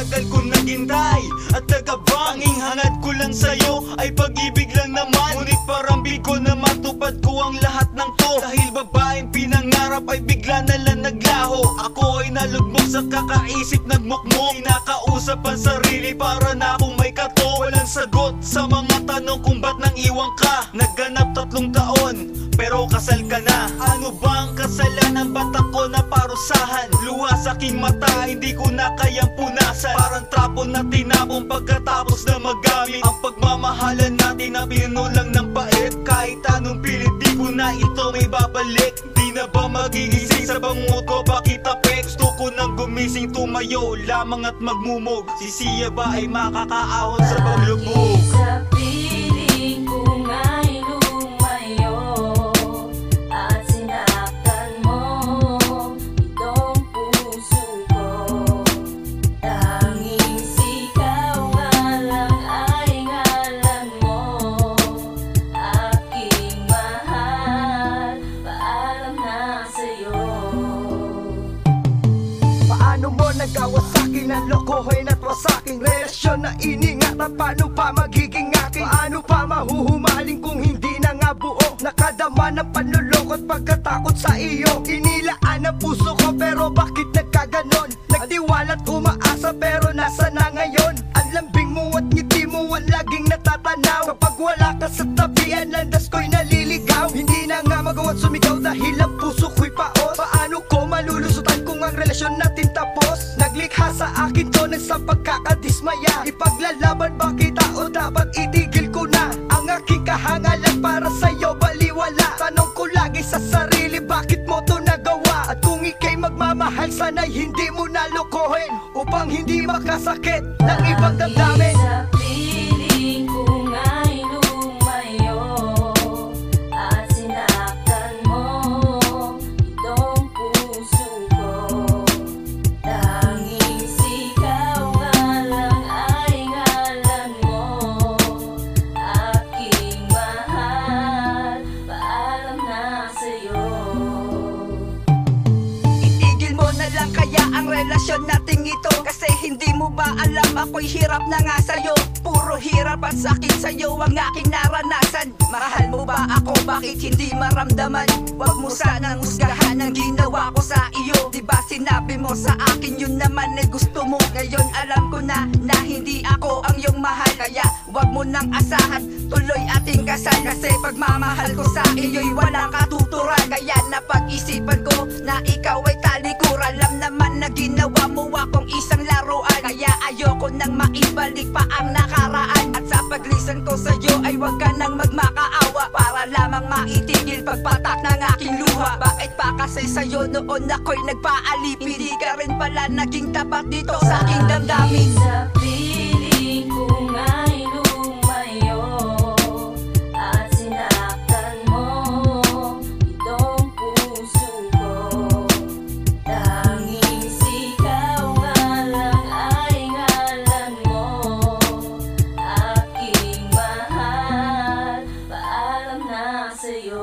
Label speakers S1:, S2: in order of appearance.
S1: tagal ko naghintay at nagabang. Tanging hangad ko lang sa'yo ay pag-ibig lang naman. Ngunit parang bigo na matupad ko ang lahat ng to. Dahil babaeng pinangarap ay bigla na lang naglaho. Ako ay nalugmok sa kakaisip, nagmukmok. Kinakausap ang sarili para na akong may kato. Walang sagot sa mga tanong kung ba't nang iwan ka. Nagganap 3 taon pero kasal ka na. Ano bang kasalanan, ba't ako na parusahan? Luha sa aking mata, hindi ko na kayang punasan. Parang trapo na tinapong pagkatapos na magamit. Ang pagmamahalan natin na pinuno lang ng pait. Kahit anong pilit, di ko na ito may babalik. Di na ba magigising sa bangungot ko, bakit apek? Gusto ko nang gumising, tumayo lamang at magmumog. Si Sia ba ay makakaahon sa paglubog?
S2: Sa piling ko nga'y lumayo at sinaktan mo itong puso ko. Tanging sigaw nga lang ay ngalan mo, aking mahal, paalam na sa'yo.
S3: Paano mo nagawa sa'kin ang lokohin at wasaking relasyon na iningatan? Paano pa magiging akin? Paano pa mahuhumaling kung hindi na nga buo? Nakadama ng panlulokot pagkatakot sa iyo. Inilaan ang puso ko pero bakit nagkaganon? Nagtiwala't umaasa pero nasa na ngayon? Ang lambing mo at ngiti mo ang laging natatanaw. Kapag wala ka sa tabi, ang landas ko'y naliligaw. Hindi na nga magawa't sumigaw dahil ang puso ko'y paos. Paano ko malulusutan kung ang relasyon natin tapos? Naglikha sa akin to ng sa pagkakadismaya. Ipaglalaban ba kita o dapat itigil ko na? Ang aking kahangalan para sa'yo baliwala. Tanong ko lagi sa sarili, bakit mo to nagawa? At kung ika'y magmamahal, sana'y hindi mo nalukohin upang hindi makasakit ng ibang damdamin.
S2: Sa piling ko nga'y lumayo at sinaktan mo itong puso ko. Tanging sigaw nga lang ay ngalan mo, aking mahal, paalam na sa'yo.
S3: Itigil mo na lang kaya ang relasyon nating ito. Kasi hindi mo ba alam ako'y hirap na nga sa'yo. Puro hirap at sakit sa'yo ang aking naranasan. Mahal mo ba ako, bakit hindi maramdaman? Huwag mo sanang husgahan ang ginawa ko sa iyo. Diba sinabi mo sa akin yun naman ay gusto mo? Ngayon alam ko na hindi ako ang iyong mahal. Kaya huwag mo nang asahan, tuloy ating kasal. Kasi pagmamahal ko sa iyo'y walang katuturan. Kaya napag-isipan ko na ikaw ay talikuran. Alam naman na ginawa mo akong isang laruan. Kaya ayoko nang maibalik pa ang nakaraan. At sa paglisan ko sa'yo ay huwag ka nang magmakaawa, para lamang maitigil pagpatak ng aking luha. Bakit pa kasi sa'yo noon ako'y nagpaalipin? Hindi ka rin pala naging tapat dito sa aking damdamin.
S2: Sa piling ko nga'y lumayo at sinaktan mo itong puso ko. Tanging sigaw nga lang ay ngalan mo, aking mahal, paalam na sa'yo.